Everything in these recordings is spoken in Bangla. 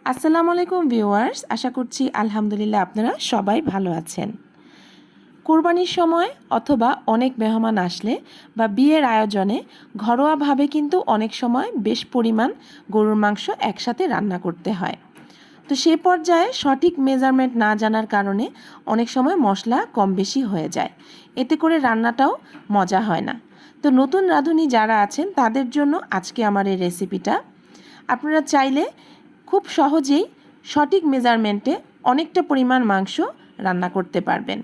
আসসালামু আলাইকুম ভিউয়ার্স, আশা করছি আলহামদুলিল্লাহ আপনারা সবাই ভালো আছেন। কোরবানির সময় অথবা অনেক মেহমান আসলে বা বিয়ের আয়োজনে ঘরোয়াভাবে কিন্তু অনেক সময় বেশ পরিমাণ গরুর মাংস একসাথে রান্না করতে হয়। তো সে পর্যায়ে সঠিক মেজারমেন্ট না জানার কারণে অনেক সময় মশলা কম বেশি হয়ে যায়, এতে করে রান্নাটাও মজা হয় না। তো নতুন রাঁধুনি যারা আছেন তাদের জন্য আজকে আমার এই রেসিপিটা। আপনারা চাইলে খুব সহজেই সঠিক মেজারমেন্টে অনেকটা পরিমাণ মাংস রান্না করতে পারবেন।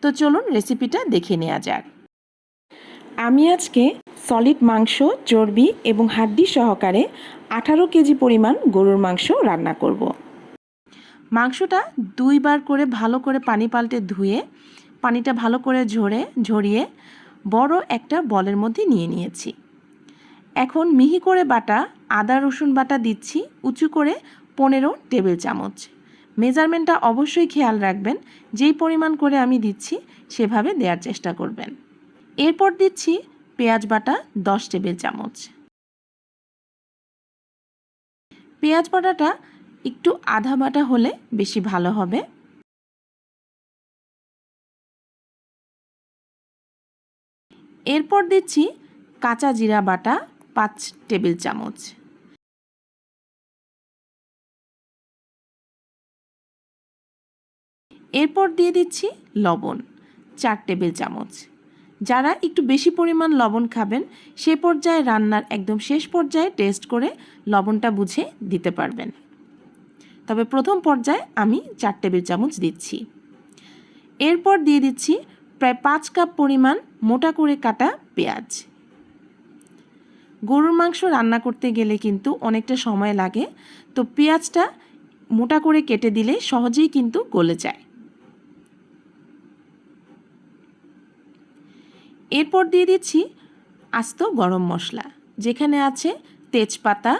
তো চলুন রেসিপিটা দেখে নেওয়া যাক। আমি আজকে সলিড মাংস, চর্বি এবং হাড্ডি সহকারে 18 কেজি পরিমাণ গরুর মাংস রান্না করব। মাংসটা 2 বার করে ভালো করে পানি পাল্টে ধুয়ে পানিটা ভালো করে ঝরিয়ে বড় একটা বলের মধ্যে নিয়ে নিয়েছি। এখন মিহি করে বাটা আদা রসুন বাটা দিচ্ছি উঁচু করে 15 টেবিল চামচ। মেজারমেন্টটা অবশ্যই খেয়াল রাখবেন, যেই পরিমাণ করে আমি দিচ্ছি সেভাবে দেওয়ার চেষ্টা করবেন। এরপর দিচ্ছি পেঁয়াজ বাটা 10 টেবিল চামচ। পেঁয়াজ বাটাটা একটু আধা বাটা হলে বেশি ভালো হবে। এরপর দিচ্ছি কাঁচা জিরা বাটা 5 টেবিল চামচ। এরপর দিয়ে দিচ্ছি লবণ 4 টেবিল চামচ। যারা একটু বেশি পরিমাণ লবণ খাবেন সে পর্যায়ে রান্নার একদম শেষ পর্যায়ে টেস্ট করে লবণটা বুঝে দিতে পারবেন, তবে প্রথম পর্যায়ে আমি 4 টেবিল চামচ দিচ্ছি। এরপর দিয়ে দিচ্ছি প্রায় 5 কাপ পরিমাণ মোটা করে কাটা পেঁয়াজ। গরুর মাংস রান্না করতে গেলে কিন্তু অনেকটা সময় লাগে, তো পেঁয়াজটা মোটা করে কেটে দিলে সহজেই কিন্তু গলে যায়। এরপর দিয়ে দিচ্ছি আস্ত গরম মশলা, যেখানে আছে তেজপাতা,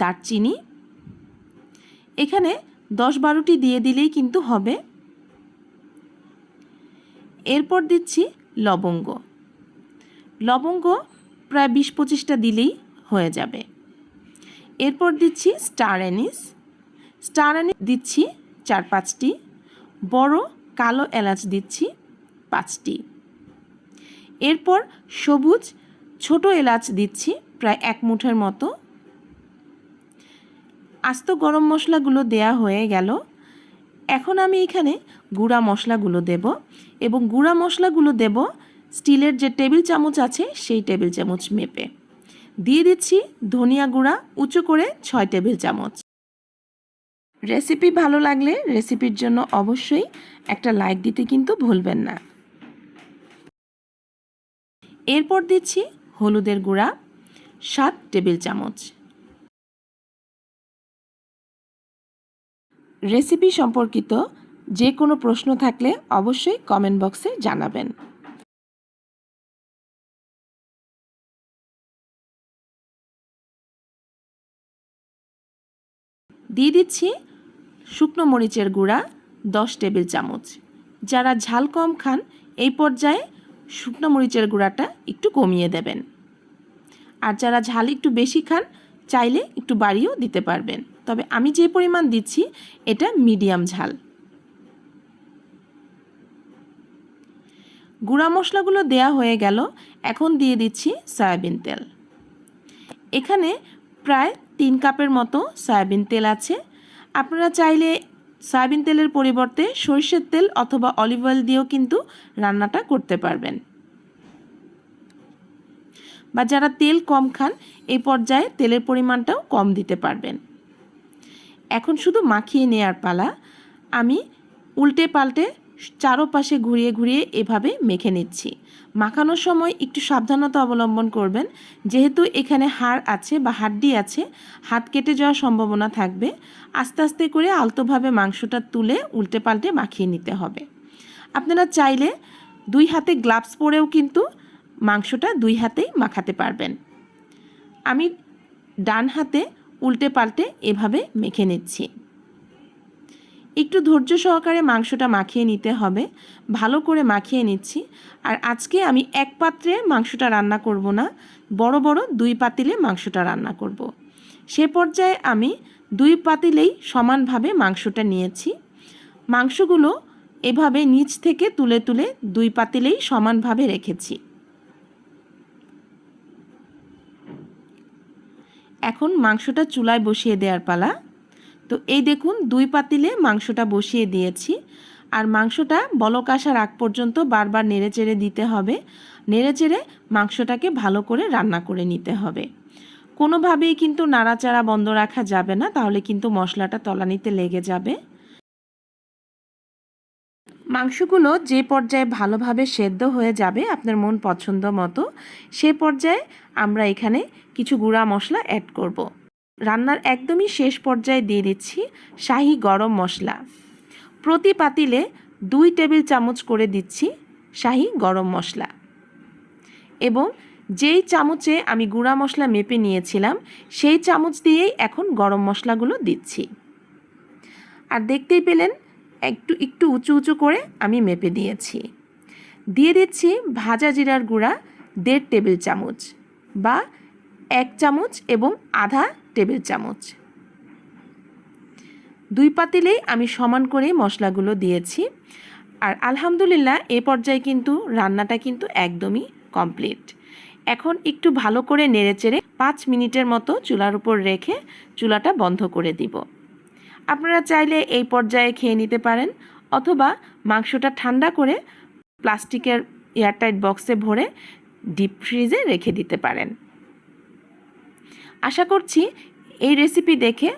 দারচিনি। এখানে 10-12টি দিয়ে দিলেই কিন্তু হবে। এরপর দিচ্ছি লবঙ্গ প্রায় 20-25টা দিলেই হয়ে যাবে। এরপর দিচ্ছি স্টার অ্যানিস দিচ্ছি 4-5টি, বড় কালো এলাচ দিচ্ছি 5টি। এরপর সবুজ ছোট এলাচ দিচ্ছি প্রায় 1 মুঠের মতো। আস্ত গরম মশলাগুলো দেয়া হয়ে গেল। এখন আমি এখানে গুঁড়া মশলাগুলো দেব, এবং গুঁড়া মশলাগুলো দেব স্টিলের যে টেবিল চামচ আছে সেই টেবিল চামচ মেপে। দিয়ে দিচ্ছি ধনিয়া গুঁড়া উঁচু করে 6 টেবিল চামচ। রেসিপি ভালো লাগলে রেসিপির জন্য অবশ্যই একটা লাইক দিতে কিন্তু ভুলবেন না। এরপর দিচ্ছি হলুদের গুঁড়া 7 টেবিল চামচ। রেসিপি সম্পর্কিত যে কোনো প্রশ্ন থাকলে অবশ্যই কমেন্ট বক্সে জানাবেন। দিয়ে দিচ্ছি শুকনো মরিচের গুঁড়া 10 টেবিল চামচ। যারা ঝাল কম খান এই পর্যায়ে শুকনো মরিচের গুঁড়াটা একটু কমিয়ে দেবেন, আর যারা ঝাল একটু বেশি খান চাইলে একটু বাড়িয়েও দিতে পারবেন, তবে আমি যে পরিমাণ দিচ্ছি এটা মিডিয়াম ঝাল। গুঁড়া মশলাগুলো দেয়া হয়ে গেল। এখন দিয়ে দিচ্ছি সয়াবিন তেল। এখানে প্রায় 3 কাপের মতো সয়াবিন তেল আছে। আপনারা চাইলে সয়াবিন তেলের পরিবর্তে সরিষার তেল অথবা অলিভ অয়েল দিয়েও কিন্তু রান্নাটা করতে পারবেন, বা যারা তেল কম খান এই পর্যায়ে তেলের পরিমাণটাও কম দিতে পারবেন। এখন শুধু মাখিয়ে নেওয়ার পালা। আমি উল্টে পাল্টে চারপাশে ঘুরিয়ে ঘুরিয়ে এভাবে মেখে নিচ্ছি। মাখানোর সময় একটু সাবধানতা অবলম্বন করবেন, যেহেতু এখানে হাড় আছে বা হাড্ডি আছে, হাত কেটে যাওয়ার সম্ভাবনা থাকবে। আস্তে আস্তে করে আলতোভাবে মাংসটা তুলে উল্টে পাল্টে মাখিয়ে নিতে হবে। আপনারা চাইলে 2 হাতে গ্লাভস পরেও কিন্তু মাংসটা 2 হাতেই মাখাতে পারবেন। আমি ডান হাতে উল্টে পাল্টে এভাবে মেখে নিচ্ছি। একটু ধৈর্য সহকারে মাংসটা মাখিয়ে নিতে হবে। ভালো করে মাখিয়ে নিচ্ছি। আর আজকে আমি এক পাত্রে মাংসটা রান্না করব না, বড় বড় 2 পাতিলে মাংসটা রান্না করব। সে পর্যায়ে আমি 2 পাতিলেই সমানভাবে মাংসটা নিয়েছি। মাংসগুলো এভাবে নিচ থেকে তুলে তুলে 2 পাতিলেই সমানভাবে রেখেছি। এখন মাংসটা চুলায় বসিয়ে দেওয়ার পালা। তো এই দেখুন 2 পাতিলে মাংসটা বসিয়ে দিয়েছি। আর মাংসটা বলক আসার আগ পর্যন্ত বারবার নেড়েচেড়ে দিতে হবে। নেড়েচেড়ে মাংসটাকে ভালো করে রান্না করে নিতে হবে। কোনোভাবেই কিন্তু নাড়াচাড়া বন্ধ রাখা যাবে না, তাহলে কিন্তু মশলাটা তলানিতে লেগে যাবে। মাংসগুলো যে পর্যায়ে ভালোভাবে সেদ্ধ হয়ে যাবে আপনার মন পছন্দ মতো, সে পর্যায়ে আমরা এখানে কিছু গুঁড়া মশলা অ্যাড করব। রান্নার একদমই শেষ পর্যায়ে দিয়ে দিচ্ছি শাহি গরম মশলা। প্রতি পাতিলে 2 টেবিল চামচ করে দিচ্ছি শাহি গরম মশলা। এবং যেই চামচে আমি গুঁড়া মশলা মেপে নিয়েছিলাম সেই চামচ দিয়েই এখন গরম মশলাগুলো দিচ্ছি। আর দেখতেই পেলেন একটু উঁচু উঁচু করে আমি মেপে দিয়েছি। দিয়ে দিচ্ছি ভাজা জিরার গুঁড়া 1.5 টেবিল চামচ বা 1 চামচ এবং আধা টেবিল চামচ। 2 পাতিলেই আমি সমান করে মশলাগুলো দিয়েছি। আর আলহামদুলিল্লাহ এ পর্যায়ে কিন্তু রান্নাটা কিন্তু একদমই কমপ্লিট। এখন একটু ভালো করে নেড়েচেড়ে 5 মিনিটের মতো চুলার উপর রেখে চুলাটা বন্ধ করে দিব। আপনারা চাইলে এই পর্যায়ে খেয়ে নিতে পারেন, অথবা মাংসটা ঠান্ডা করে প্লাস্টিকের এয়ারটাইট বক্সে ভরে ডিপ ফ্রিজে রেখে দিতে পারেন। আশা করছি এই রেসিপি দেখে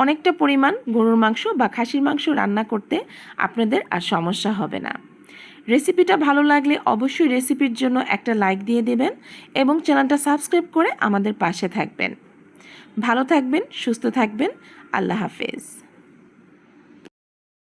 অনেকটা পরিমাণ গরুর মাংস বা খাসির মাংস রান্না করতে আপনাদের আর সমস্যা হবে না। রেসিপিটা ভালো লাগলে অবশ্যই রেসিপির জন্য একটা লাইক দিয়ে দেবেন এবং চ্যানেলটা সাবস্ক্রাইব করে আমাদের পাশে থাকবেন। ভালো থাকবেন, সুস্থ থাকবেন। আল্লাহ হাফেজ।